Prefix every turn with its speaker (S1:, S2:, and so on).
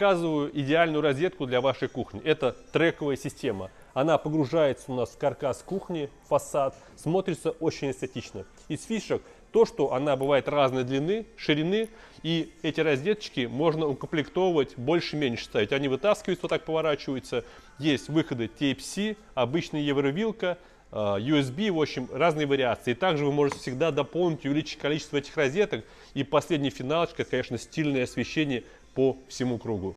S1: показываю идеальную розетку для вашей кухни. Это трековая система. Она погружается у нас в каркас кухни, фасад, смотрится очень эстетично. Из фишек то, что она бывает разной длины, ширины, и эти розеточки можно укомплектовывать больше-меньше ставить. Они вытаскиваются, вот так поворачиваются. Есть выходы Type-C, обычная евровилка, USB, в общем, разные вариации. И также вы можете всегда дополнить и увеличить количество этих розеток. И последняя финалочка, конечно, стильное освещение по всему кругу.